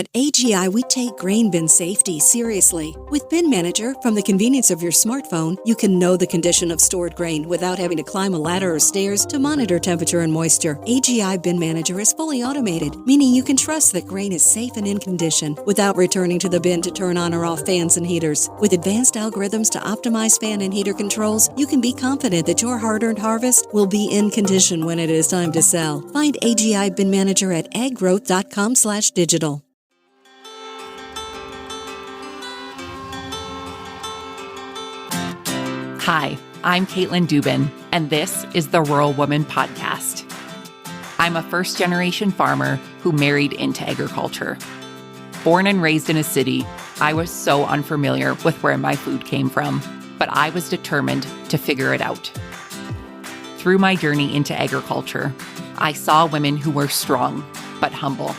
At AGI, we take grain bin safety seriously. With Bin Manager, from the convenience of your smartphone, you can know the condition of stored grain without having to climb a ladder or stairs to monitor temperature and moisture. AGI Bin Manager is fully automated, meaning you can trust that grain is safe and in condition without returning to the bin to turn on or off fans and heaters. With advanced algorithms to optimize fan and heater controls, you can be confident that your hard-earned harvest will be in condition when it is time to sell. Find AGI Bin Manager at aggrowth.com/digital. Hi, I'm Caitlin Dubin, and this is the Rural Woman Podcast. I'm a first-generation farmer who married into agriculture. Born and raised in a city, I was so unfamiliar with where my food came from, but I was determined to figure it out. Through my journey into agriculture, I saw women who were strong but humble,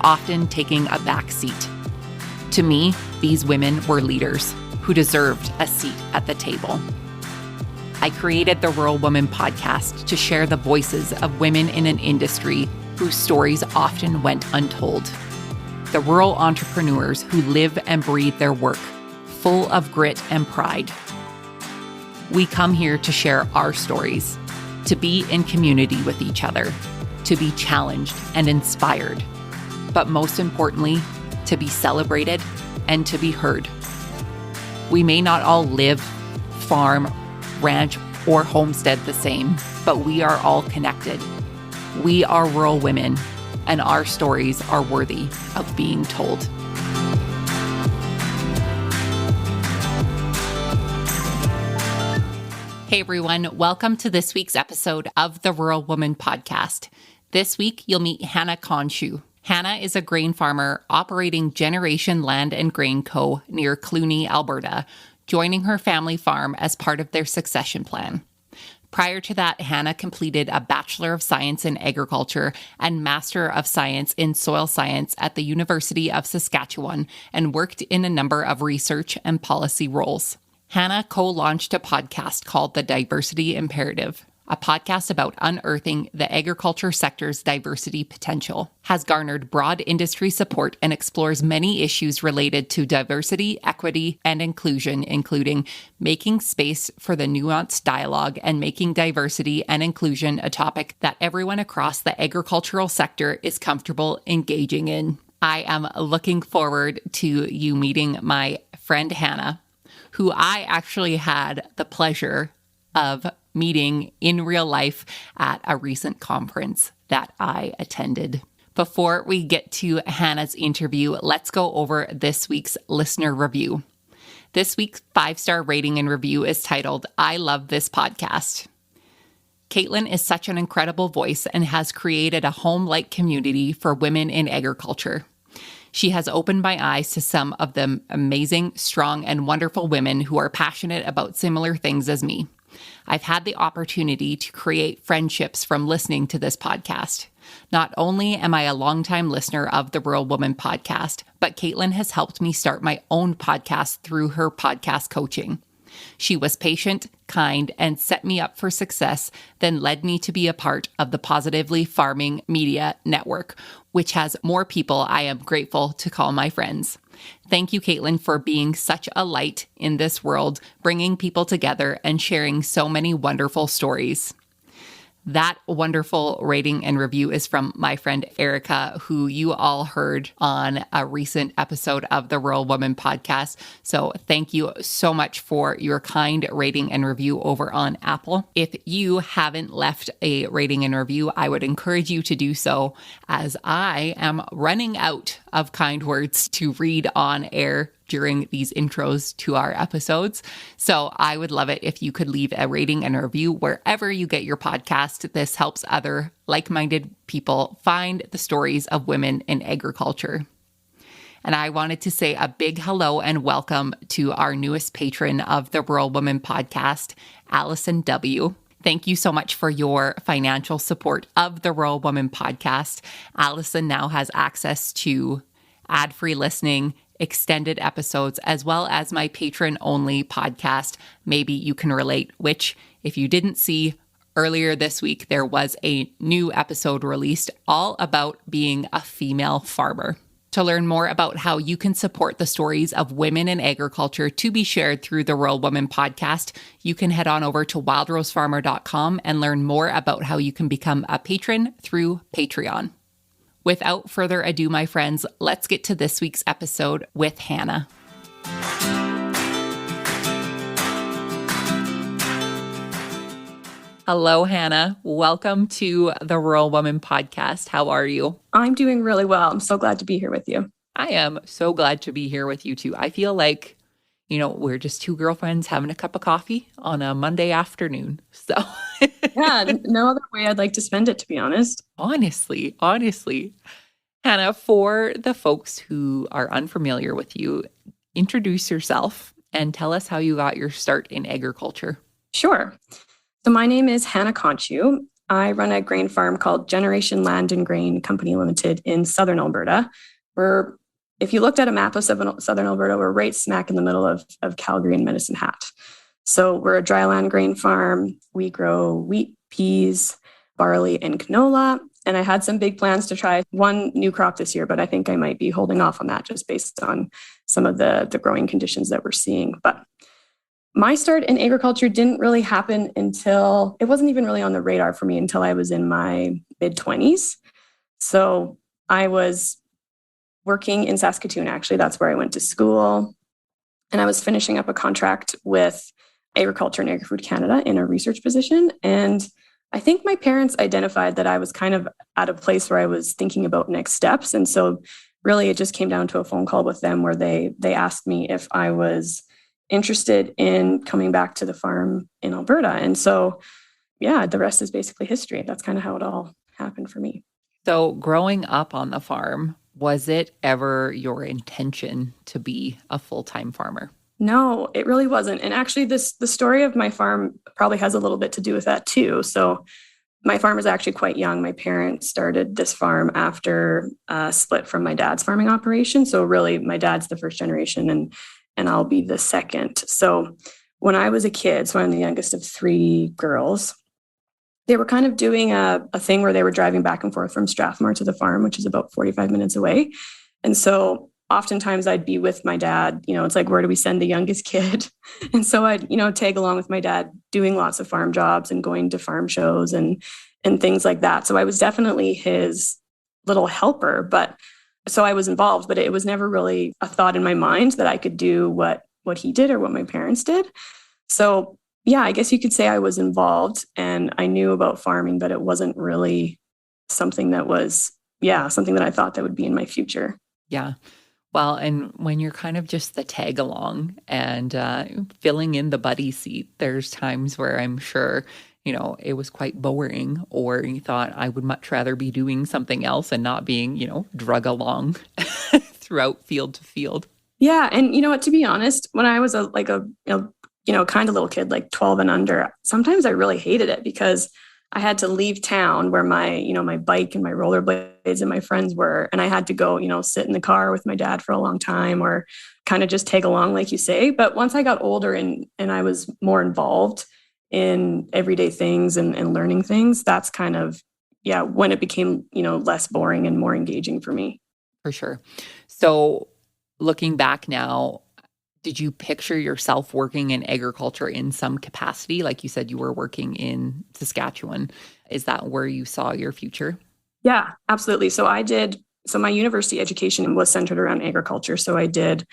often taking a back seat. To me, these women were leaders who deserved a seat at the table. I created the Rural Woman Podcast to share the voices of women in an industry whose stories often went untold. The rural entrepreneurs who live and breathe their work, full of grit and pride. We come here to share our stories, to be in community with each other, to be challenged and inspired, but most importantly, to be celebrated and to be heard. We may not all live, farm, ranch, or homestead the same, but we are all connected. We are rural women, and our stories are worthy of being told. Hey everyone, welcome to this week's episode of the Rural Woman Podcast. This week, you'll meet Hannah Konschuh. Hannah is a grain farmer operating Generation Land and Grain Co. near Cluny, Alberta, joining her family farm as part of their succession plan. Prior to that, Hannah completed a Bachelor of Science in Agriculture and Master of Science in Soil Science at the University of Saskatchewan and worked in a number of research and policy roles. Hannah co-launched a podcast called The Diversity Imperative, a podcast about unearthing the agriculture sector's diversity potential, has garnered broad industry support and explores many issues related to diversity, equity, and inclusion, including making space for the nuanced dialogue and making diversity and inclusion a topic that everyone across the agricultural sector is comfortable engaging in. I am looking forward to you meeting my friend Hannah, who I actually had the pleasure of meeting in real life at a recent conference that I attended. Before we get to Hannah's interview, let's go over this week's listener review. This week's 5-star rating and review is titled, "I Love This Podcast." Caitlin is such an incredible voice and has created a home-like community for women in agriculture. She has opened my eyes to some of the amazing, strong, and wonderful women who are passionate about similar things as me. I've had the opportunity to create friendships from listening to this podcast. Not only am I a longtime listener of the Rural Woman Podcast, but Caitlin has helped me start my own podcast through her podcast coaching. She was patient, kind, and set me up for success, then led me to be a part of the Positively Farming Media Network, which has more people I am grateful to call my friends. Thank you, Caitlin, for being such a light in this world, bringing people together and sharing so many wonderful stories. That wonderful rating and review is from my friend Erica, who you all heard on a recent episode of the Rural Woman Podcast. So thank you so much for your kind rating and review over on Apple. If you haven't left a rating and review, I would encourage you to do so, as I am running out of kind words to read on air during these intros to our episodes. So I would love it if you could leave a rating and a review wherever you get your podcast. This helps other like-minded people find the stories of women in agriculture. And I wanted to say a big hello and welcome to our newest patron of the Rural Woman Podcast, Allison W. Thank you so much for your financial support of the Rural Woman Podcast. Allison now has access to ad-free listening, extended episodes, as well as my patron-only podcast, Maybe You Can Relate, which, if you didn't see, earlier this week, there was a new episode released all about being a female farmer. To learn more about how you can support the stories of women in agriculture to be shared through the Rural Woman podcast, you can head on over to wildrosefarmer.com and learn more about how you can become a patron through Patreon. Without further ado, my friends, let's get to this week's episode with Hannah. Hello, Hannah. Welcome to the Rural Woman podcast. How are you? I'm doing really well. I'm so glad to be here with you. I am so glad to be here with you too. I feel like, we're just two girlfriends having a cup of coffee on a Monday afternoon. So yeah, no other way I'd like to spend it, to be honest. Honestly. Hannah, for the folks who are unfamiliar with you, introduce yourself and tell us how you got your start in agriculture. Sure. So my name is Hannah Konschuh. I run a grain farm called Generation Land and Grain Company Limited in southern Alberta. If you looked at a map of southern Alberta, we're right smack in the middle of Calgary and Medicine Hat. So we're a dryland grain farm. We grow wheat, peas, barley, and canola. And I had some big plans to try one new crop this year, but I think I might be holding off on that just based on some of the growing conditions that we're seeing. But my start in agriculture didn't really happen until, it wasn't even really on the radar for me until I was in my mid-20s. So I was working in Saskatoon, actually. That's where I went to school. And I was finishing up a contract with Agriculture and Agri-Food Canada in a research position. And I think my parents identified that I was kind of at a place where I was thinking about next steps. And so really it just came down to a phone call with them where they asked me if I was interested in coming back to the farm in Alberta. And so, yeah, the rest is basically history. That's kind of how it all happened for me. So growing up on the farm, was it ever your intention to be a full-time farmer? No, it really wasn't. And actually, the story of my farm probably has a little bit to do with that too. So my farm was actually quite young. My parents started this farm after a split from my dad's farming operation. So really, my dad's the first generation and I'll be the second. So when I was a kid, so I'm the youngest of three girls, they were kind of doing a thing where they were driving back and forth from Strathmore to the farm, which is about 45 minutes away. And so oftentimes I'd be with my dad, it's like, where do we send the youngest kid? And so I'd, tag along with my dad doing lots of farm jobs and going to farm shows and things like that. So I was definitely his little helper, so I was involved, but it was never really a thought in my mind that I could do what he did or what my parents did. So yeah, I guess you could say I was involved and I knew about farming, but it wasn't really something that was, something that I thought that would be in my future. Yeah. Well, and when you're kind of just the tag along and filling in the buddy seat, there's times where I'm sure it was quite boring, or you thought I would much rather be doing something else and not being, drug along throughout field to field. Yeah. And you know what, to be honest, when I was a kind of little kid, like 12 and under, sometimes I really hated it because I had to leave town where my bike and my rollerblades and my friends were. And I had to go, sit in the car with my dad for a long time or kind of just tag along, like you say. But once I got older and I was more involved in everyday things and learning things, that's kind of, when it became, less boring and more engaging for me. For sure. So looking back now, did you picture yourself working in agriculture in some capacity? Like you said, you were working in Saskatchewan. Is that where you saw your future? Yeah, absolutely. So my university education was centered around agriculture. So I did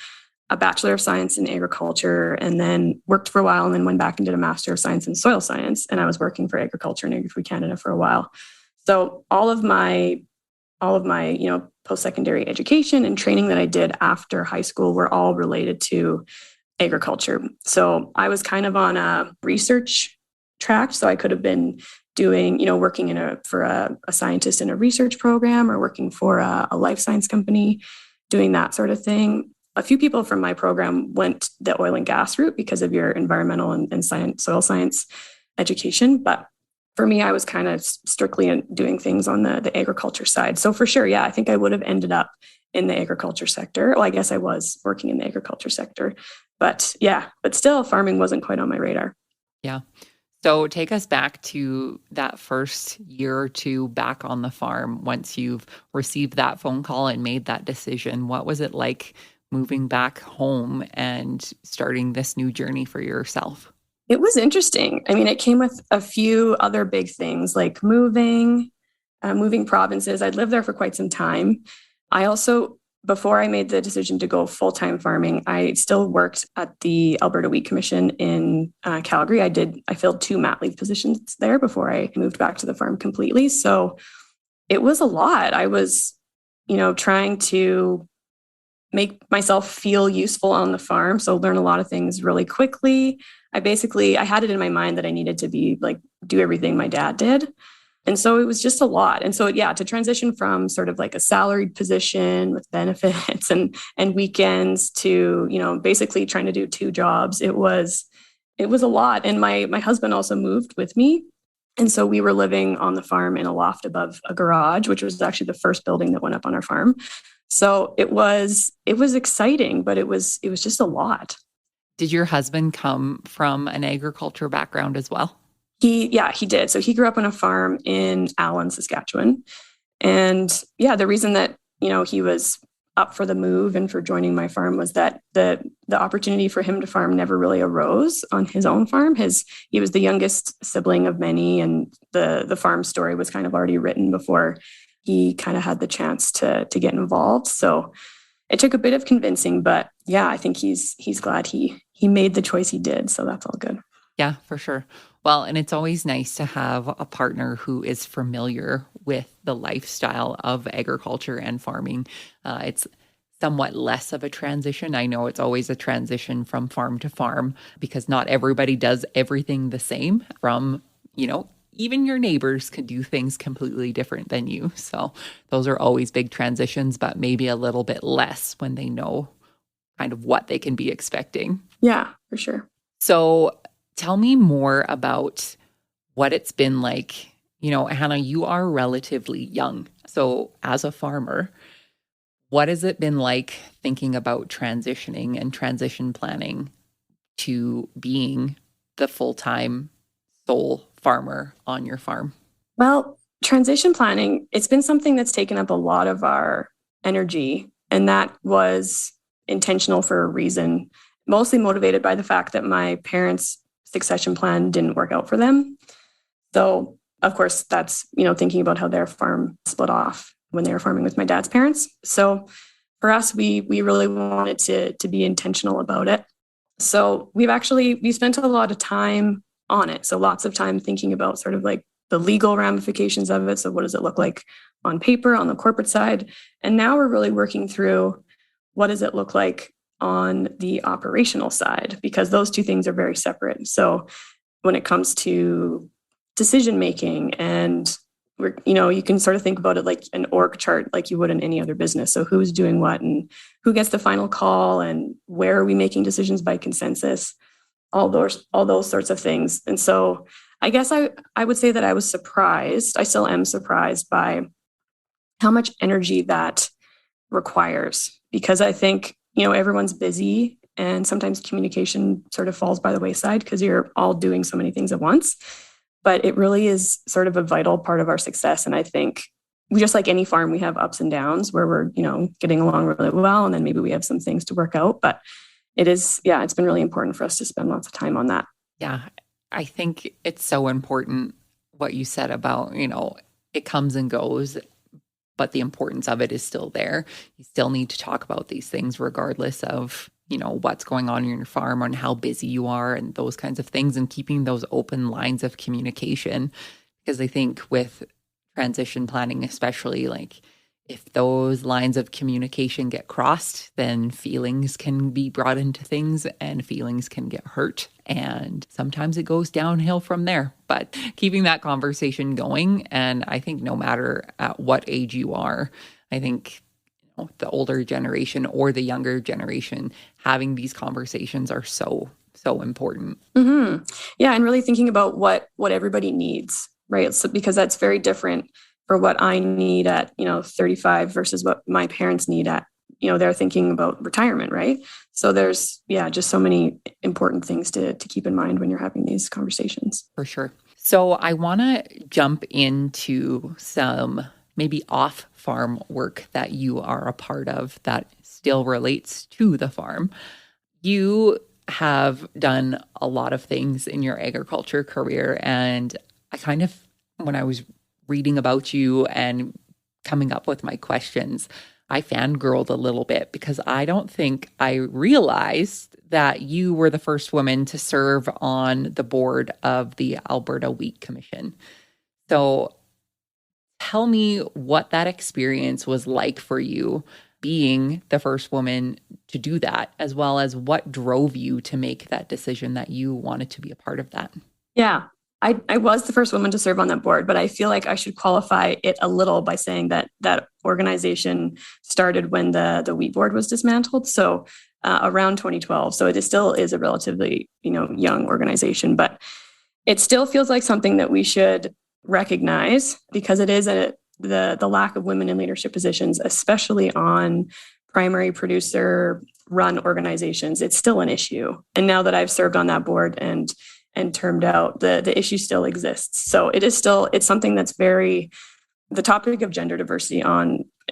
a Bachelor of Science in Agriculture and then worked for a while and then went back and did a Master of Science in Soil Science. And I was working for Agriculture and Agri-Food Canada for a while. So all of my post-secondary education and training that I did after high school were all related to agriculture. So I was kind of on a research track. So I could have been doing, working for a scientist in a research program or working for a life science company, doing that sort of thing. A few people from my program went the oil and gas route because of your environmental and soil science education. But for me, I was kind of strictly doing things on the agriculture side. So for sure, I think I would have ended up in the agriculture sector. Well, I guess I was working in the agriculture sector, but still farming wasn't quite on my radar. Yeah. So take us back to that first year or two back on the farm. Once you've received that phone call and made that decision, what was it like moving back home and starting this new journey for yourself? It was interesting. I mean, it came with a few other big things like moving provinces. I'd lived there for quite some time. I also, before I made the decision to go full-time farming, I still worked at the Alberta Wheat Commission in Calgary. I filled 2 mat leave positions there before I moved back to the farm completely. So it was a lot. I was, trying to make myself feel useful on the farm. So learn a lot of things really quickly. I had it in my mind that I needed to be like, do everything my dad did. And so it was just a lot. And so, yeah, to transition from sort of like a salaried position with benefits and weekends to, basically trying to do 2 jobs, it was a lot. And my husband also moved with me. And so we were living on the farm in a loft above a garage, which was actually the first building that went up on our farm. So it was exciting, but it was just a lot. Did your husband come from an agriculture background as well? He did. So he grew up on a farm in Allen, Saskatchewan. And yeah, the reason that, he was up for the move and for joining my farm was that the opportunity for him to farm never really arose on his own farm. He was the youngest sibling of many, and the farm story was kind of already written before he kind of had the chance to get involved. So it took a bit of convincing, but yeah, I think he's glad he made the choice he did. So that's all good. Yeah, for sure. Well, and it's always nice to have a partner who is familiar with the lifestyle of agriculture and farming. It's somewhat less of a transition. I know it's always a transition from farm to farm because not everybody does everything the same. Even your neighbors could do things completely different than you. So those are always big transitions, but maybe a little bit less when they know kind of what they can be expecting. Yeah, for sure. So tell me more about what it's been like. Hannah, you are relatively young. So as a farmer, what has it been like thinking about transitioning and transition planning to being the full-time sole farmer on your farm? Well, transition planning, it's been something that's taken up a lot of our energy, and that was intentional for a reason, mostly motivated by the fact that my parents' succession plan didn't work out for them. So, of course, that's, thinking about how their farm split off when they were farming with my dad's parents. So for us, we really wanted to be intentional about it. So we spent a lot of time on it. So lots of time thinking about sort of like the legal ramifications of it. So what does it look like on paper, on the corporate side? And now we're really working through what does it look like on the operational side, because those 2 things are very separate. So when it comes to decision making, and you can sort of think about it like an org chart, like you would in any other business. So who's doing what and who gets the final call and where are we making decisions by consensus, all those sorts of things. And so I guess I would say that I was surprised. I still am surprised by how much energy that requires, because I think, everyone's busy and sometimes communication sort of falls by the wayside because you're all doing so many things at once. But it really is sort of a vital part of our success. And I think just like any farm, we have ups and downs where we're, getting along really well. And then maybe we have some things to work out. But it's been really important for us to spend lots of time on that. Yeah, I think it's so important what you said about, it comes and goes, but the importance of it is still there. You still need to talk about these things regardless of, what's going on in your farm and how busy you are and those kinds of things, and keeping those open lines of communication. Because I think with transition planning, especially, like if those lines of communication get crossed, then feelings can be brought into things and feelings can get hurt. And sometimes it goes downhill from there. But keeping that conversation going, and I think no matter at what age you are, I think the older generation or the younger generation, having these conversations are so important. Mm-hmm. Yeah, and really thinking about what everybody needs, right? So because that's very different for what I need at 35 versus what my parents need at they're thinking about retirement, right? So there's, just so many important things to keep in mind when you're having these conversations. For sure. So I want to jump into some maybe off-farm work that you are a part of that still relates to the farm. You have done a lot of things in your agriculture career, and when I was reading about you and coming up with my questions, I fangirled a little bit because I don't think I realized that you were the first woman to serve on the board of the Alberta Wheat Commission. So tell me what that experience was like for you, being the first woman to do that, as well as what drove you to make that decision that you wanted to be a part of that. Yeah, I was the first woman to serve on that board, but I feel like I should qualify it a little by saying that that organization started when the wheat board was dismantled. So around 2012. So still is a relatively, young organization, but it still feels like something that we should recognize because it is the lack of women in leadership positions, especially on primary producer run organizations. It's still an issue. And now that I've served on that board and termed out, the issue still exists. So it's something that's the topic of gender diversity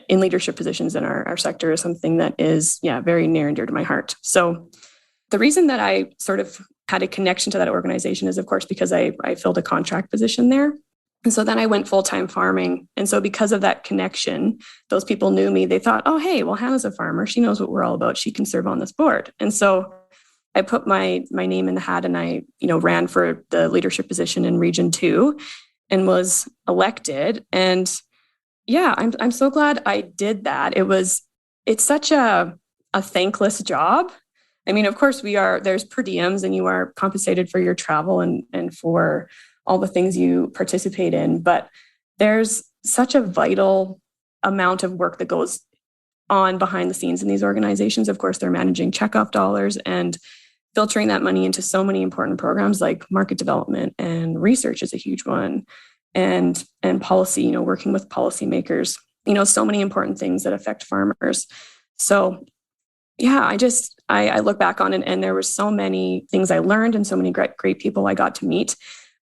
in leadership positions in our sector is something that is, very near and dear to my heart. So the reason that I sort of had a connection to that organization is, of course, because I filled a contract position there. And so then I went full-time farming. And so because of that connection, those people knew me. They thought, oh, hey, well, Hannah's a farmer. She knows what we're all about. She can serve on this board. And so I put my name in the hat and I, ran for the leadership position in Region 2 and was elected. And I'm so glad I did that. It's such a thankless job. I mean, of course there's per diems and you are compensated for your travel and for all the things you participate in, but there's such a vital amount of work that goes on behind the scenes in these organizations. Of course, they're managing checkoff dollars and filtering that money into so many important programs like market development and research is a huge one. And policy, working with policymakers, so many important things that affect farmers. So I look back on it and there were so many things I learned and so many great people I got to meet.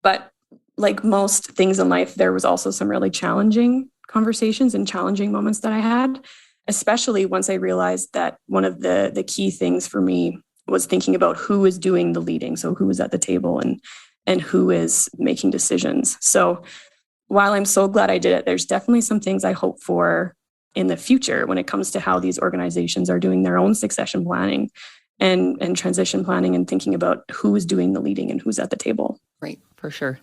But like most things in life, there was also some really challenging conversations and challenging moments that I had, especially once I realized that one of the key things for me was thinking about who is doing the leading. So who is at the table and who is making decisions. So while I'm so glad I did it, there's definitely some things I hope for in the future when it comes to how these organizations are doing their own succession planning and transition planning and thinking about who is doing the leading and who's at the table. Right, for sure.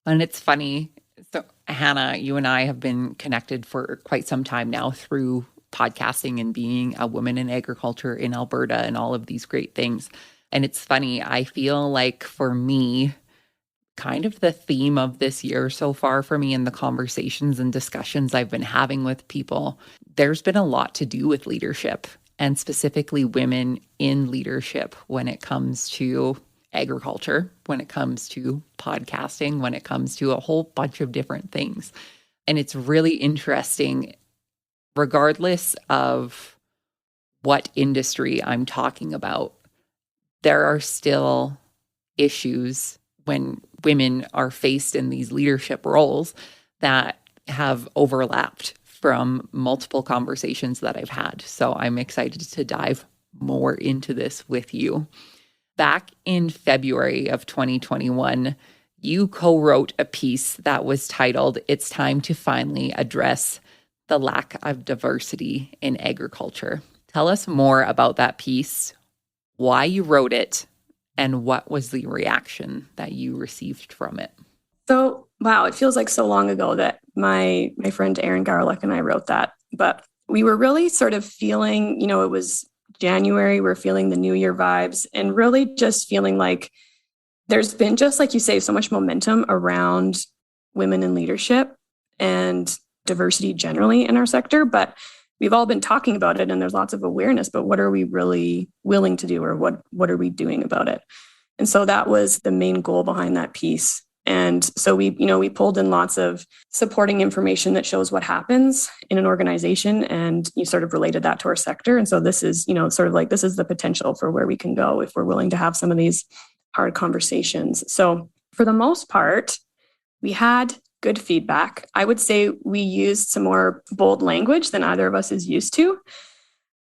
And it's funny. So Hannah, you and I have been connected for quite some time now through podcasting and being a woman in agriculture in Alberta and all of these great things. And it's funny, I feel like for me, kind of the theme of this year so far for me in the conversations and discussions I've been having with people, there's been a lot to do with leadership and specifically women in leadership when it comes to agriculture, when it comes to podcasting, when it comes to a whole bunch of different things. And it's really interesting, regardless of what industry I'm talking about, there are still issues when women are faced in these leadership roles that have overlapped from multiple conversations that I've had. So I'm excited to dive more into this with you. Back in February of 2021, you co-wrote a piece that was titled, "It's Time to Finally Address the Lack of Diversity in Agriculture." Tell us more about that piece, why you wrote it, and what was the reaction that you received from it? So, wow, it feels like so long ago that my friend Erin Garlick and I wrote that. But we were really sort of feeling, it was January, we're feeling the New Year vibes and really just feeling like there's been, just like you say, so much momentum around women in leadership and diversity generally in our sector. But we've all been talking about it and there's lots of awareness, but what are we really willing to do or what are we doing about it? And so that was the main goal behind that piece. And so we pulled in lots of supporting information that shows what happens in an organization, and you sort of related that to our sector. And so this is, sort of like, this is the potential for where we can go if we're willing to have some of these hard conversations. So for the most part, we had good feedback. I would say we used some more bold language than either of us is used to.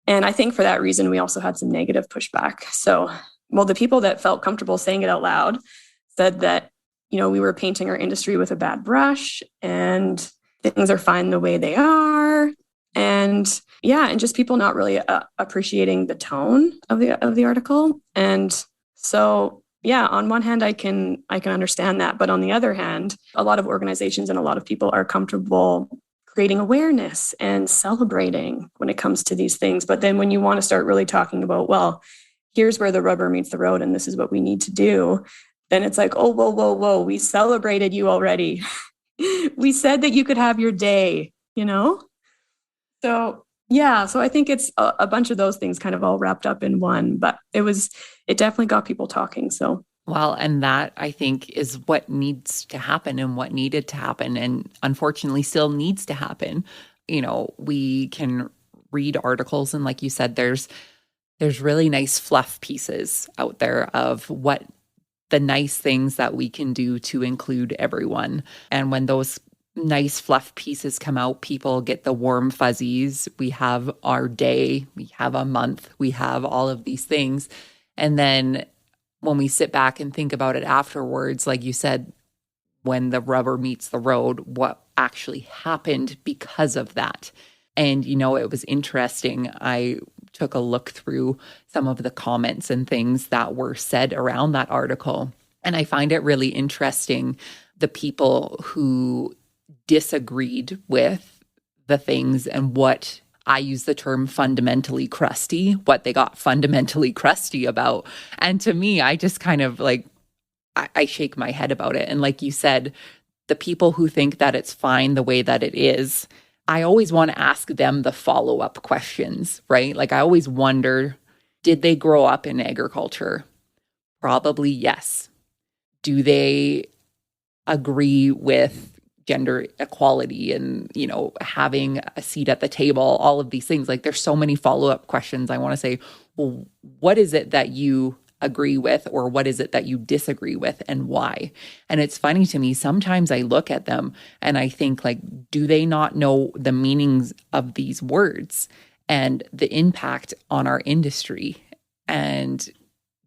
And I think for that reason, we also had some negative pushback. So, the people that felt comfortable saying it out loud said that, we were painting our industry with a bad brush and things are fine the way they are. And just people not really appreciating the tone of the article. And so, on one hand, I can understand that. But on the other hand, a lot of organizations and a lot of people are comfortable creating awareness and celebrating when it comes to these things. But then when you want to start really talking about, well, here's where the rubber meets the road and this is what we need to do, then it's like, oh, whoa, we celebrated you already. We said that you could have your day, So, so I think it's a bunch of those things kind of all wrapped up in one, but it definitely got people talking. So. Well, and that I think is what needs to happen and what needed to happen, and unfortunately still needs to happen. We can read articles, and like you said, there's really nice fluff pieces out there of what the nice things that we can do to include everyone. And when those nice fluff pieces come out, people get the warm fuzzies. We have our day, we have a month, we have all of these things. And then when we sit back and think about it afterwards, like you said, when the rubber meets the road, what actually happened because of that. And, it was interesting. I took a look through some of the comments and things that were said around that article. And I find it really interesting, the people who disagreed with the things and what I use the term fundamentally crusty, what they got fundamentally crusty about. And to me, I just kind of I shake my head about it. And like you said, the people who think that it's fine the way that it is, I always want to ask them the follow-up questions, right? Like I always wonder, did they grow up in agriculture? Probably yes. Do they agree with gender equality and, having a seat at the table, all of these things? Like there's so many follow-up questions. I want to say, well, what is it that you agree with, or what is it that you disagree with, and why? And it's funny to me, sometimes I look at them and I think, like, do they not know the meanings of these words and the impact on our industry and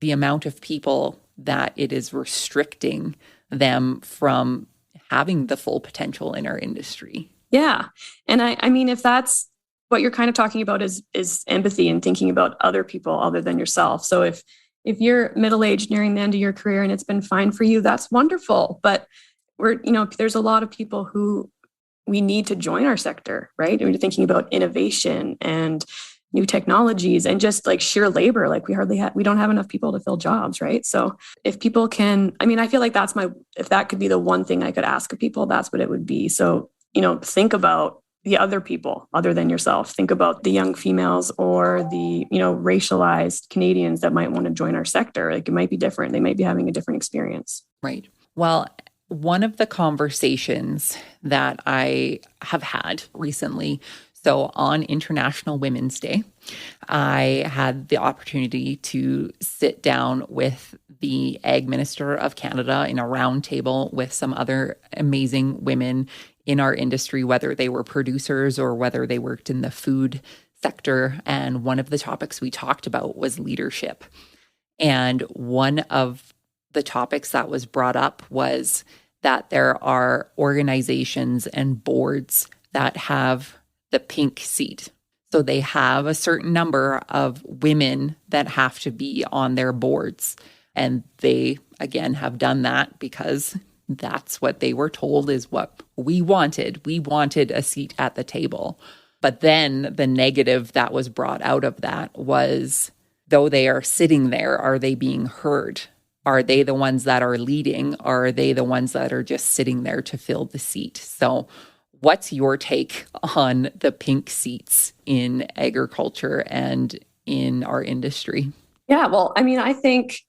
the amount of people that it is restricting them from having the full potential in our industry? Yeah. And I mean, if that's what you're kind of talking about is empathy and thinking about other people other than yourself. So if you're middle-aged nearing the end of your career and it's been fine for you, that's wonderful. But there's a lot of people who we need to join our sector, right? We're thinking about innovation and new technologies and just like sheer labor. Like we don't have enough people to fill jobs, right? So if people can, I feel like if that could be the one thing I could ask of people, that's what it would be. So, think about the other people other than yourself. Think about the young females or the, racialized Canadians that might want to join our sector. Like it might be different. They might be having a different experience. Right. Well, one of the conversations that I have had recently, so on International Women's Day, I had the opportunity to sit down with the Ag Minister of Canada in a round table with some other amazing women in our industry, whether they were producers or whether they worked in the food sector. And one of the topics we talked about was leadership. And one of the topics that was brought up was that there are organizations and boards that have the pink seat. So they have a certain number of women that have to be on their boards. And they, again, have done that because that's what they were told is what we wanted. We wanted a seat at the table. But then the negative that was brought out of that was, though they are sitting there, are they being heard? Are they the ones that are leading? Or are they the ones that are just sitting there to fill the seat? So what's your take on the pink seats in agriculture and in our industry? Yeah, well, I think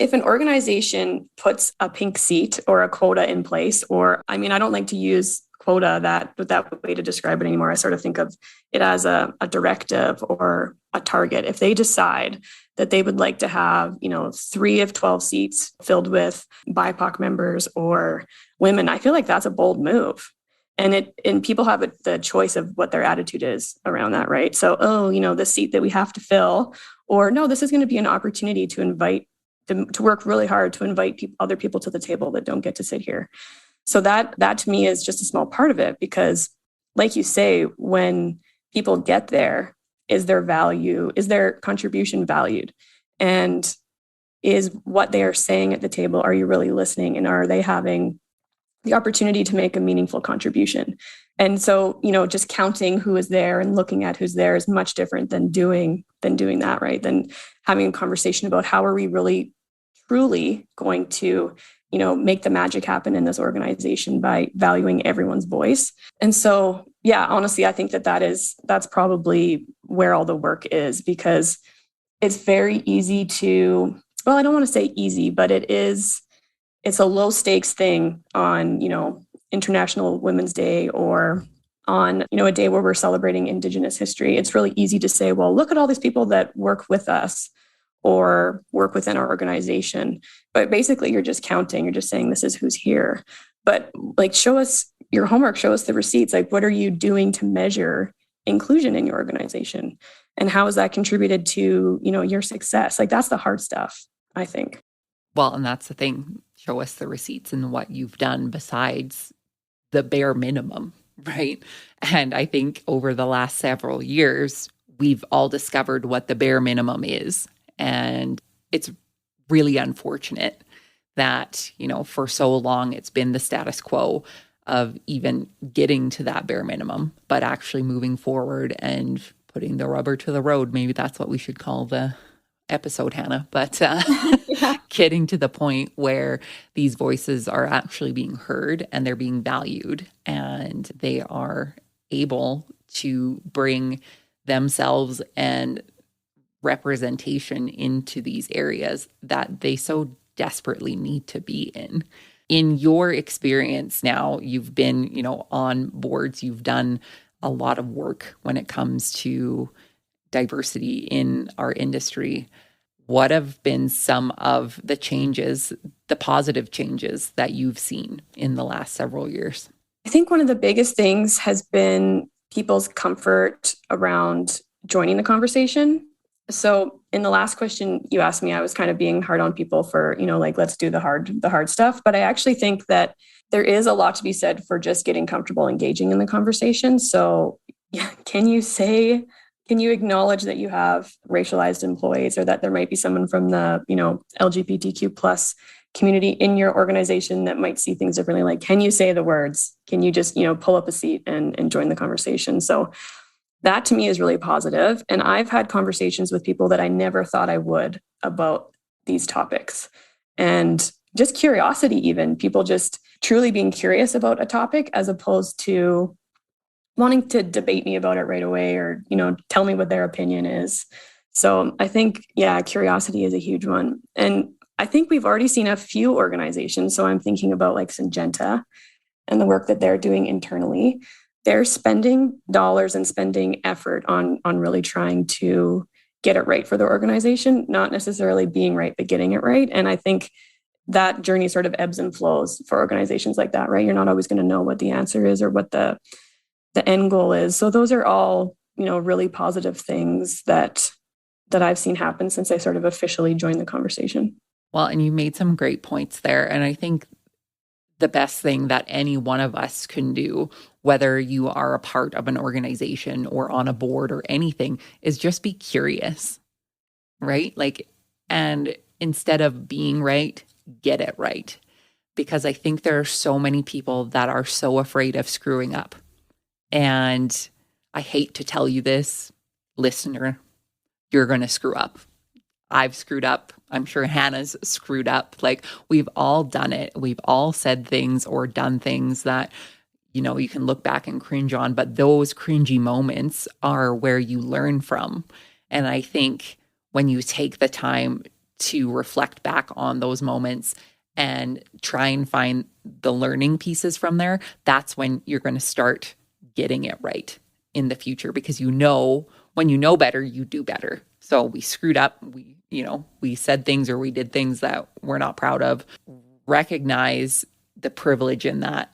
if an organization puts a pink seat or a quota in place, or I mean, I don't like to use quota that way to describe it anymore. I sort of think of it as a directive or a target. If they decide that they would like to have, 3 of 12 seats filled with BIPOC members or women, I feel like that's a bold move. And people have the choice of what their attitude is around that, right? So, the seat that we have to fill, or no, this is going to be an opportunity to invite them to work really hard to invite other people to the table that don't get to sit here. So that to me is just a small part of it, because like you say, when people get there, is their contribution valued? And is what they are saying at the table, are you really listening? And are they having the opportunity to make a meaningful contribution? And so, just counting who is there and looking at who's there is much different than doing that, right? Than having a conversation about how are we really truly going to make the magic happen in this organization by valuing everyone's voice. And so, yeah, honestly, I think that's probably where all the work is, because it's very easy to, well, I don't want to say easy, but it's a low stakes thing on, International Women's Day, or on, a day where we're celebrating Indigenous history. It's really easy to say, well, look at all these people that work with us or work within our organization. But basically, you're just counting. You're just saying, this is who's here. But like, show us your homework, show us the receipts. Like, what are you doing to measure inclusion in your organization? And how has that contributed to, your success? Like, that's the hard stuff, I think. Well, and that's the thing. Show us the receipts and what you've done besides the bare minimum, right? And I think over the last several years, we've all discovered what the bare minimum is. And it's really unfortunate that, for so long it's been the status quo of even getting to that bare minimum, but actually moving forward and putting the rubber to the road. Maybe that's what we should call the episode, Hannah, but yeah. Getting to the point where these voices are actually being heard and they're being valued, and they are able to bring themselves and representation into these areas that they so desperately need to be in. In your experience now, you've been, on boards, you've done a lot of work when it comes to diversity in our industry. What have been some of the changes, the positive changes that you've seen in the last several years? I think one of the biggest things has been people's comfort around joining the conversation. So in the last question you asked me, I was kind of being hard on people for, let's do the hard stuff. But I actually think that there is a lot to be said for just getting comfortable engaging in the conversation. So can you acknowledge that you have racialized employees, or that there might be someone from the, LGBTQ plus community in your organization that might see things differently? Like, can you say the words? Can you just, pull up a seat and join the conversation? So that to me is really positive. And I've had conversations with people that I never thought I would about these topics. And just curiosity, even people just truly being curious about a topic, as opposed to wanting to debate me about it right away, or, tell me what their opinion is. So I think, curiosity is a huge one. And I think we've already seen a few organizations. So I'm thinking about like Syngenta and the work that they're doing internally. They're spending dollars and spending effort on really trying to get it right for their organization, not necessarily being right, but getting it right. And I think that journey sort of ebbs and flows for organizations like that, right? You're not always going to know what the answer is or what the end goal is. So those are all, really positive things that I've seen happen since I sort of officially joined the conversation. Well, and you made some great points there. And I think the best thing that any one of us can do, whether you are a part of an organization or on a board or anything, is just be curious, right? And instead of being right, get it right. Because I think there are so many people that are so afraid of screwing up. And I hate to tell you this, listener, you're going to screw up. I've screwed up. I'm sure Hannah's screwed up. Like, we've all done it. We've all said things or done things that, you can look back and cringe on, but those cringy moments are where you learn from. And I think when you take the time to reflect back on those moments and try and find the learning pieces from there, that's when you're going to start getting it right in the future, because when you know better, you do better. So we screwed up, we said things or we did things that we're not proud of. Recognize the privilege in that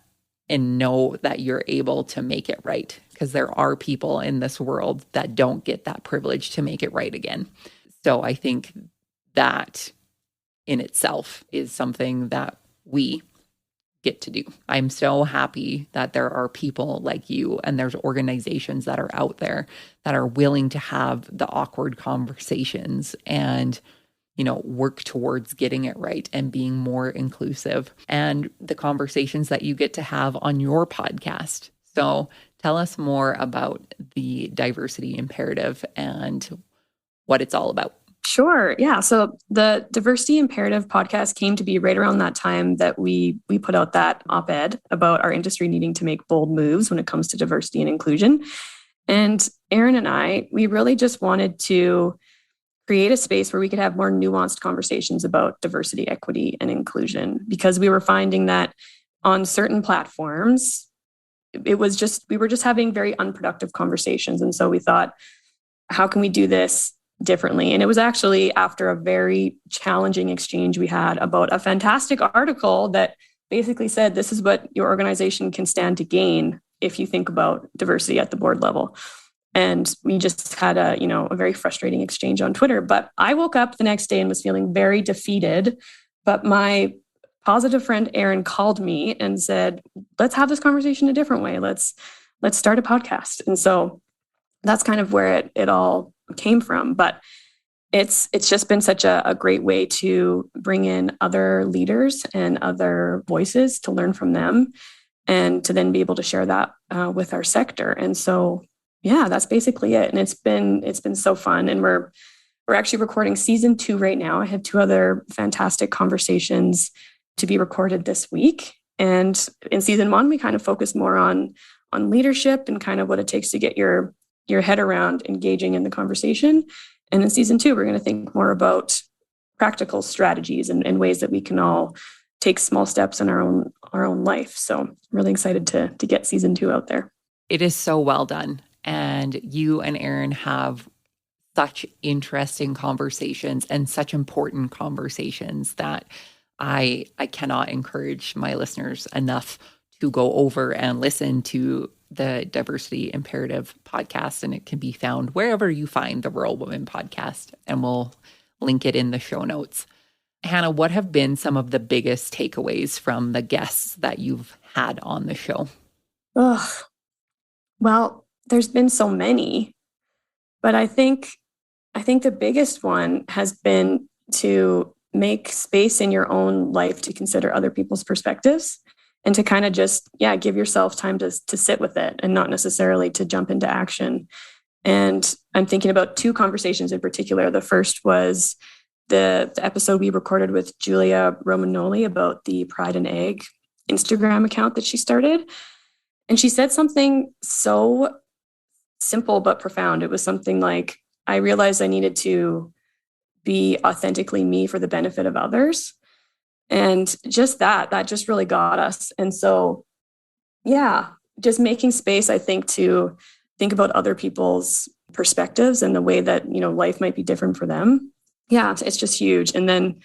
and know that you're able to make it right, because there are people in this world that don't get that privilege to make it right again. So I think that in itself is something that we get to do. I'm so happy that there are people like you and there's organizations that are out there that are willing to have the awkward conversations and, work towards getting it right and being more inclusive, and the conversations that you get to have on your podcast. So tell us more about the diversity imperative and what it's all about. Sure. Yeah. So the Diversity Imperative podcast came to be right around that time that we put out that op-ed about our industry needing to make bold moves when it comes to diversity and inclusion. And Aaron and I, we really just wanted to create a space where we could have more nuanced conversations about diversity, equity, and inclusion, because we were finding that on certain platforms, we were just having very unproductive conversations. And so we thought, how can we do this differently? And it was actually after a very challenging exchange we had about a fantastic article that basically said, this is what your organization can stand to gain if you think about diversity at the board level. And we just had a very frustrating exchange on Twitter. But I woke up the next day and was feeling very defeated. But my positive friend Aaron called me and said, let's have this conversation a different way. Let's start a podcast. And so that's kind of where it all came from. But it's just been such a great way to bring in other leaders and other voices to learn from them, and to then be able to share that with our sector. And so, yeah, that's basically it. And it's been so fun. And we're actually recording season 2 right now. I have 2 other fantastic conversations to be recorded this week. And in season 1, we kind of focus more on leadership and kind of what it takes to get your head around engaging in the conversation. And in season 2, we're going to think more about practical strategies and ways that we can all take small steps in our own life. So I'm really excited to get season 2 out there. It is so well done. And you and Aaron have such interesting conversations and such important conversations that I cannot encourage my listeners enough to go over and listen to the Diversity Imperative podcast. And it can be found wherever you find the Rural Woman podcast, and we'll link it in the show notes. Hannah, what have been some of the biggest takeaways from the guests that you've had on the show? Well, there's been so many, but I think the biggest one has been to make space in your own life to consider other people's perspectives, and to kind of just, give yourself time to sit with it and not necessarily to jump into action. And I'm thinking about 2 conversations in particular. The first was the episode we recorded with Julia Romanoli about the Pride and Ag Instagram account that she started. And she said something so simple but profound. It was something like, I realized I needed to be authentically me for the benefit of others. And just that just really got us. And so, just making space, I think, to think about other people's perspectives and the way that, life might be different for them. Yeah, it's just huge. And then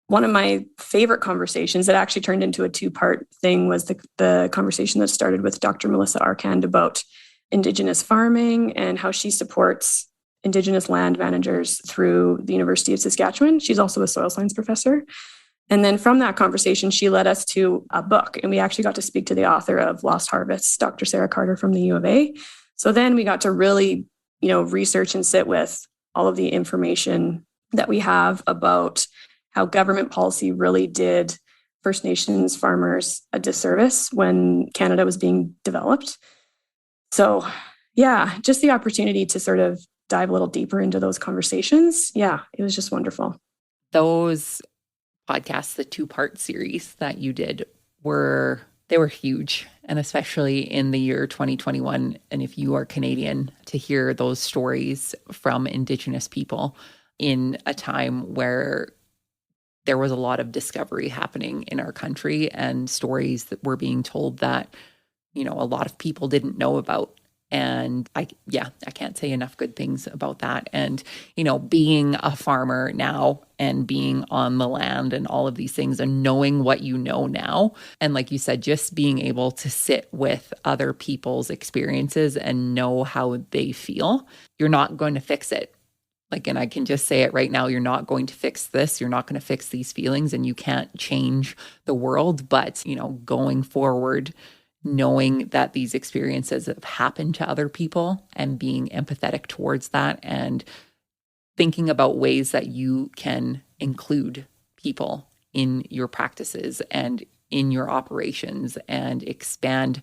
one of my favorite conversations that actually turned into a 2-part thing was the conversation that started with Dr. Melissa Arcand about Indigenous farming and how she supports Indigenous land managers through the University of Saskatchewan. She's also a soil science professor. And then from that conversation, she led us to a book, and we actually got to speak to the author of Lost Harvests, Dr. Sarah Carter from the U of A. So then we got to really, research and sit with all of the information that we have about how government policy really did First Nations farmers a disservice when Canada was being developed. So, just the opportunity to sort of dive a little deeper into those conversations. Yeah, it was just wonderful. Those podcasts, the 2-part series that you did, were huge, and especially in the year 2021. And if you are Canadian, to hear those stories from Indigenous people in a time where there was a lot of discovery happening in our country and stories that were being told that, a lot of people didn't know about. And I can't say enough good things about that. And, being a farmer now and being on the land and all of these things and knowing what you know now. And like you said, just being able to sit with other people's experiences and know how they feel. You're not going to fix it. And I can just say it right now, you're not going to fix this. You're not going to fix these feelings and you can't change the world. But, going forward, knowing that these experiences have happened to other people and being empathetic towards that and thinking about ways that you can include people in your practices and in your operations and expand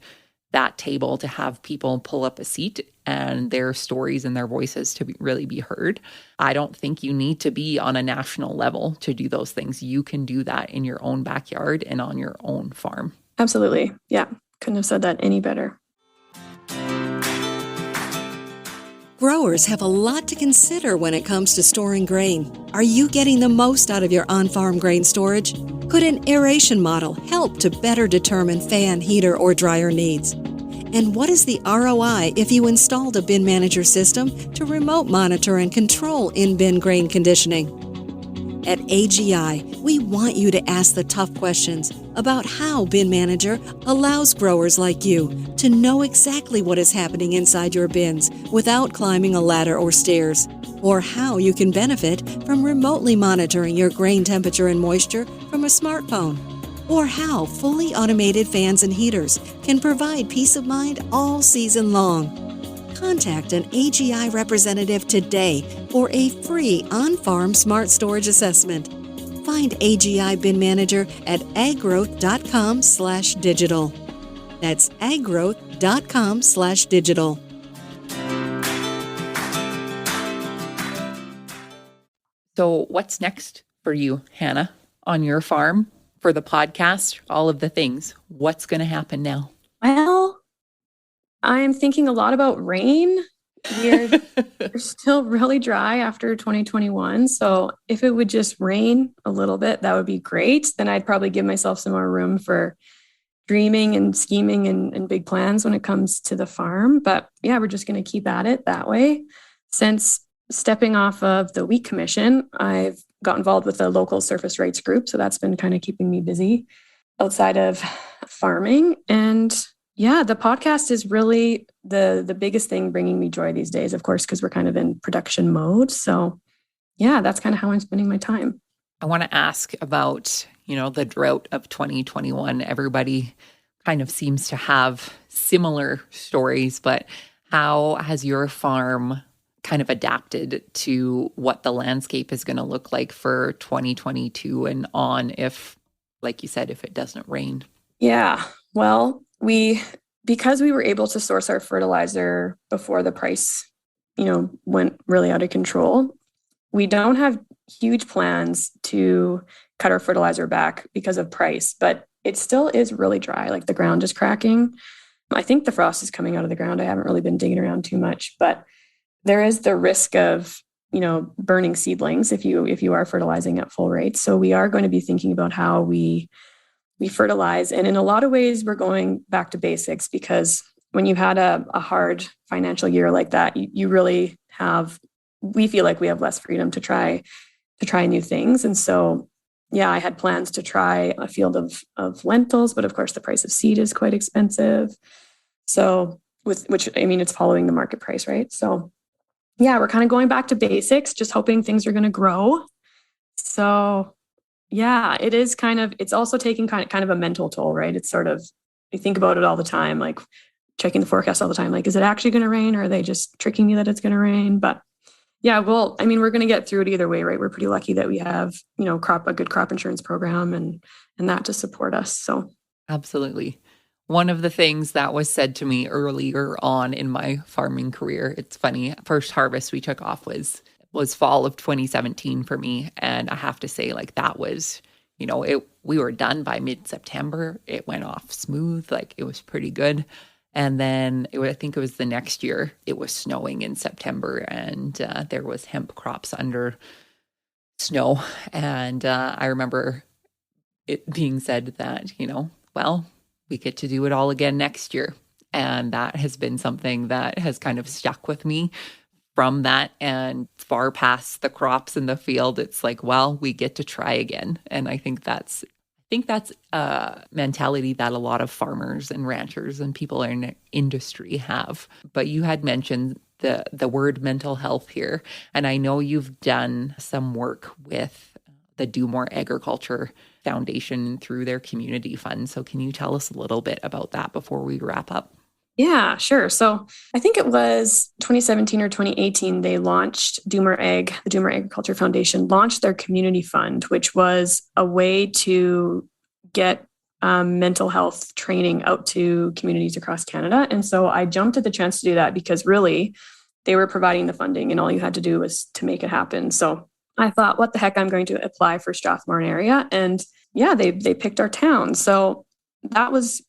that table to have people pull up a seat and their stories and their voices to really be heard. I don't think you need to be on a national level to do those things. You can do that in your own backyard and on your own farm. Absolutely. Yeah. Couldn't have said that any better. Growers have a lot to consider when it comes to storing grain. Are you getting the most out of your on-farm grain storage? Could an aeration model help to better determine fan, heater, or dryer needs? And what is the ROI if you installed a bin manager system to remote monitor and control in-bin grain conditioning? At AGI, we want you to ask the tough questions about how Bin Manager allows growers like you to know exactly what is happening inside your bins without climbing a ladder or stairs, or how you can benefit from remotely monitoring your grain temperature and moisture from a smartphone, or how fully automated fans and heaters can provide peace of mind all season long. Contact an AGI representative today for a free on-farm smart storage assessment. Find AGI Bin Manager at aggrowth.com/digital. That's aggrowth.com/digital. So what's next for you, Hannah, on your farm, for the podcast, all of the things? What's going to happen now? Well, I'm thinking a lot about rain. We're still really dry after 2021. So if it would just rain a little bit, that would be great. Then I'd probably give myself some more room for dreaming and scheming and big plans when it comes to the farm. But yeah, we're just going to keep at it that way. Since stepping off of the wheat commission, I've got involved with a local surface rights group. So that's been kind of keeping me busy outside of farming. And yeah, the podcast is really the biggest thing bringing me joy these days, of course, because we're kind of in production mode. So yeah, that's kind of how I'm spending my time. I want to ask about, the drought of 2021. Everybody kind of seems to have similar stories, but how has your farm kind of adapted to what the landscape is going to look like for 2022 and on if, like you said, if it doesn't rain? Yeah, well, because we were able to source our fertilizer before the price, went really out of control, we don't have huge plans to cut our fertilizer back because of price, but it still is really dry. Like the ground is cracking. I think the frost is coming out of the ground. I haven't really been digging around too much, but there is the risk of, burning seedlings if you are fertilizing at full rate. So we are going to be thinking about how we fertilize. And in a lot of ways, we're going back to basics, because when you had a hard financial year like that, you really we feel like we have less freedom to try new things. And so, yeah, I had plans to try a field of lentils, but of course the price of seed is quite expensive. So it's following the market price, right? So yeah, we're kind of going back to basics, just hoping things are going to grow. So yeah, it's also taking kind of a mental toll, right? It's sort of, you think about it all the time, like checking the forecast all the time. Like, is it actually going to rain, or are they just tricking me that it's going to rain? But yeah, well, we're going to get through it either way, right? We're pretty lucky that we have, a good crop insurance program and that to support us. So absolutely. One of the things that was said to me earlier on in my farming career, it's funny, first harvest we took off was fall of 2017 for me. And I have to say, like, that was, we were done by mid-September. It went off smooth. Like, it was pretty good. And then I think it was the next year, it was snowing in September, and there was hemp crops under snow. And I remember it being said that, well, we get to do it all again next year. And that has been something that has kind of stuck with me from that, and far past the crops in the field. It's like, well, we get to try again. And I think that's a mentality that a lot of farmers and ranchers and people in industry have. But you had mentioned the word mental health here, and I know you've done some work with the Do More Agriculture Foundation through their community fund. So can you tell us a little bit about that before we wrap up? Yeah, sure. So I think it was 2017 or 2018, they launched the Do More Agriculture Foundation launched their community fund, which was a way to get mental health training out to communities across Canada. And so I jumped at the chance to do that because really they were providing the funding and all you had to do was to make it happen. So I thought, what the heck, I'm going to apply for Strathmore area. And yeah, they picked our town. So that was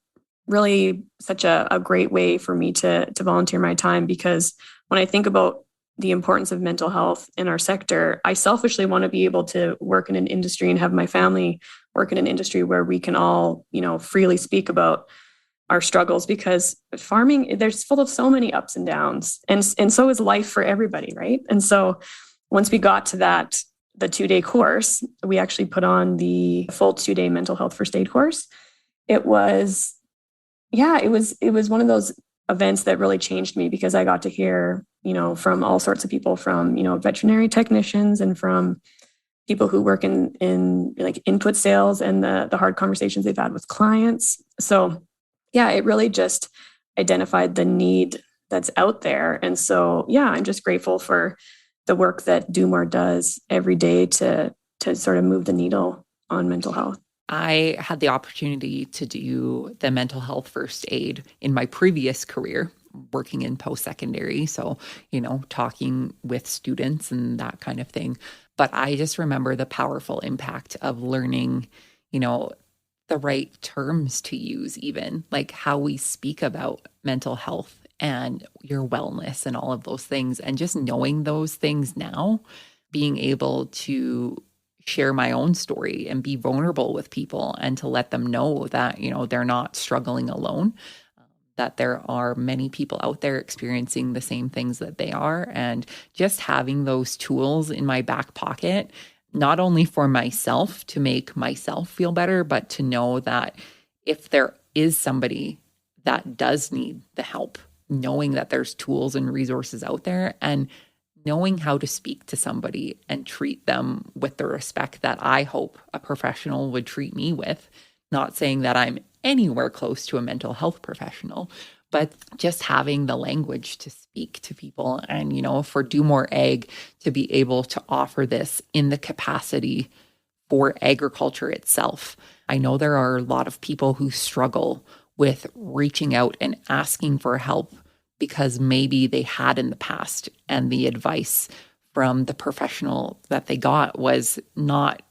really such a great way for me to volunteer my time, because when I think about the importance of mental health in our sector, I selfishly want to be able to work in an industry and have my family work in an industry where we can all, freely speak about our struggles, because farming, there's full of so many ups and downs, and so is life for everybody, right? And so once we got to the 2-day course, we actually put on the full 2-day mental health first aid course. It was one of those events that really changed me, because I got to hear, from all sorts of people, from, veterinary technicians and from people who work in like input sales, and the hard conversations they've had with clients. So yeah, it really just identified the need that's out there. And so, yeah, I'm just grateful for the work that Do More does every day to sort of move the needle on mental health. I had the opportunity to do the mental health first aid in my previous career, working in postsecondary. So, talking with students and that kind of thing. But I just remember the powerful impact of learning, the right terms to use, even like how we speak about mental health and your wellness and all of those things. And just knowing those things now, being able to share my own story and be vulnerable with people and to let them know that, they're not struggling alone, that there are many people out there experiencing the same things that they are. And just having those tools in my back pocket, not only for myself to make myself feel better, but to know that if there is somebody that does need the help, knowing that there's tools and resources out there, and knowing how to speak to somebody and treat them with the respect that I hope a professional would treat me with. Not saying that I'm anywhere close to a mental health professional, but just having the language to speak to people. And, for Do More Ag to be able to offer this in the capacity for agriculture itself. I know there are a lot of people who struggle with reaching out and asking for help because maybe they had in the past and the advice from the professional that they got was not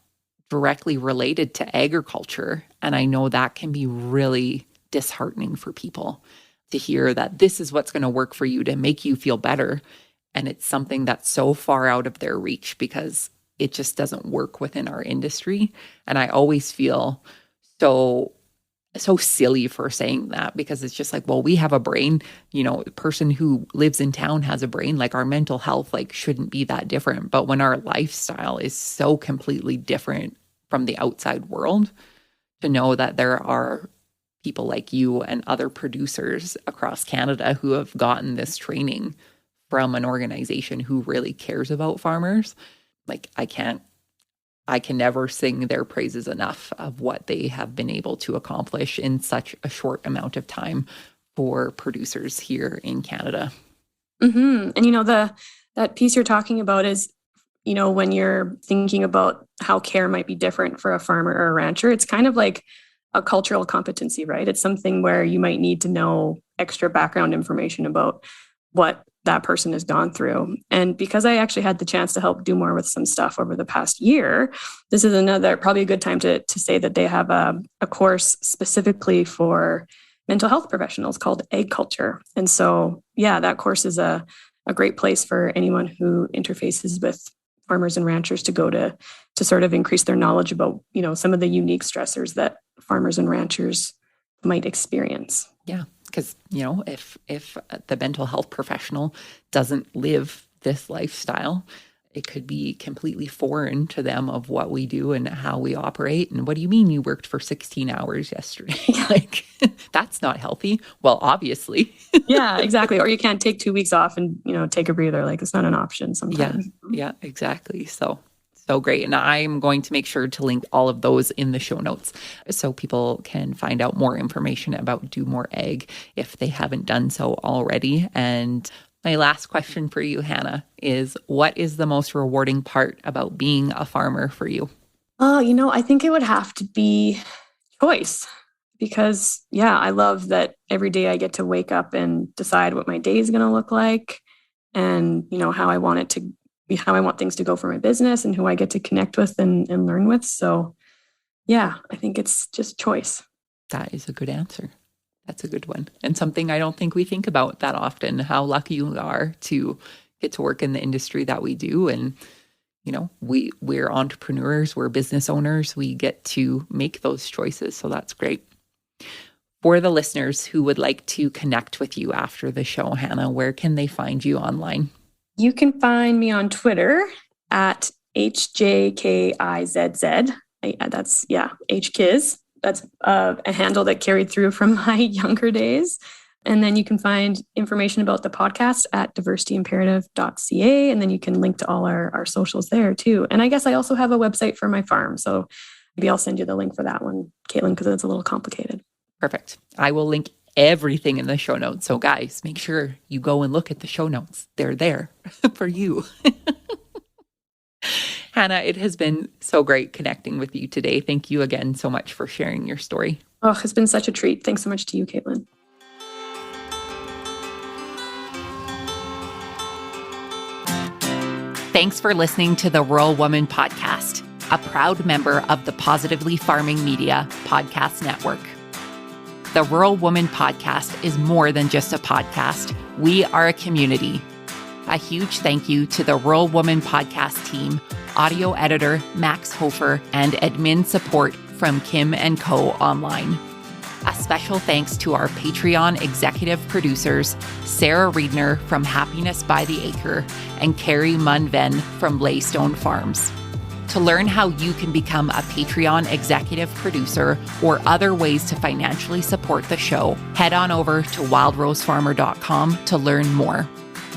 directly related to agriculture. And I know that can be really disheartening for people to hear that this is what's going to work for you to make you feel better. And it's something that's so far out of their reach because it just doesn't work within our industry. And I always feel so silly for saying that, because it's just like, well, we have a brain, the person who lives in town has a brain, like our mental health, like shouldn't be that different. But when our lifestyle is so completely different from the outside world, to know that there are people like you and other producers across Canada who have gotten this training from an organization who really cares about farmers, like I can never sing their praises enough of what they have been able to accomplish in such a short amount of time for producers here in Canada. Mm-hmm. And, that piece you're talking about is, when you're thinking about how care might be different for a farmer or a rancher, it's kind of like a cultural competency, right? It's something where you might need to know extra background information about what that person has gone through. And because I actually had the chance to help Do More with some stuff over the past year, this is probably a good time to say that they have a course specifically for mental health professionals called Agriculture. And so, yeah, that course is a great place for anyone who interfaces with farmers and ranchers to go to sort of increase their knowledge about, some of the unique stressors that farmers and ranchers might experience. Yeah, because, if the mental health professional doesn't live this lifestyle, it could be completely foreign to them of what we do and how we operate. And what do you mean you worked for 16 hours yesterday? Like, that's not healthy. Well, obviously. Yeah, exactly. Or you can't take 2 weeks off and, take a breather. Like, it's not an option sometimes. Yeah, exactly. So great. And I'm going to make sure to link all of those in the show notes so people can find out more information about Do More Ag if they haven't done so already. And my last question for you, Hannah, is what is the most rewarding part about being a farmer for you? I think it would have to be choice because, I love that every day I get to wake up and decide what my day is going to look like and, how I want things to go for my business and who I get to connect with and learn with. So, I think it's just choice. That is a good answer. That's a good one. And something I don't think we think about that often, how lucky you are to get to work in the industry that we do. And, we're entrepreneurs, we're business owners, we get to make those choices. So that's great. For the listeners who would like to connect with you after the show, Hannah, where can they find you online? You can find me on Twitter at HJKIZZ. That's, HKiz. That's a handle that carried through from my younger days. And then you can find information about the podcast at diversityimperative.ca. And then you can link to all our socials there too. And I guess I also have a website for my farm. So maybe I'll send you the link for that one, Caitlin, because it's a little complicated. Perfect. I will link everything in the show notes. So guys, make sure you go and look at the show notes. They're there for you. Hannah, it has been so great connecting with you today. Thank you again so much for sharing your story. Oh, it's been such a treat. Thanks so much to you, Caitlin. Thanks for listening to the Rural Woman Podcast, a proud member of the Positively Farming Media Podcast Network. The Rural Woman Podcast is more than just a podcast. We are a community. A huge thank you to the Rural Woman Podcast team, audio editor Max Hofer, and admin support from Kim & Co. Online. A special thanks to our Patreon executive producers, Sarah Riedner from Happiness by the Acre and Carrie Munven from Laystone Farms. To learn how you can become a Patreon executive producer or other ways to financially support the show, head on over to wildrosefarmer.com to learn more.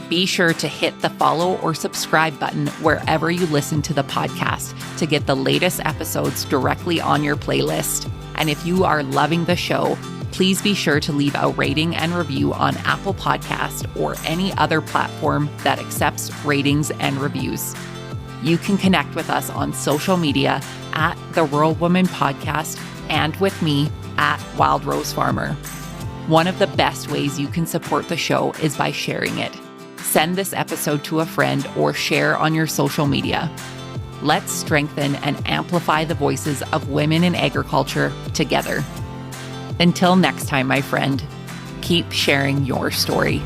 Be sure to hit the follow or subscribe button wherever you listen to the podcast to get the latest episodes directly on your playlist. And if you are loving the show, please be sure to leave a rating and review on Apple Podcast or any other platform that accepts ratings and reviews. You can connect with us on social media at The Rural Woman Podcast and with me at Wild Rose Farmer. One of the best ways you can support the show is by sharing it. Send this episode to a friend or share on your social media. Let's strengthen and amplify the voices of women in agriculture together. Until next time, my friend, keep sharing your story.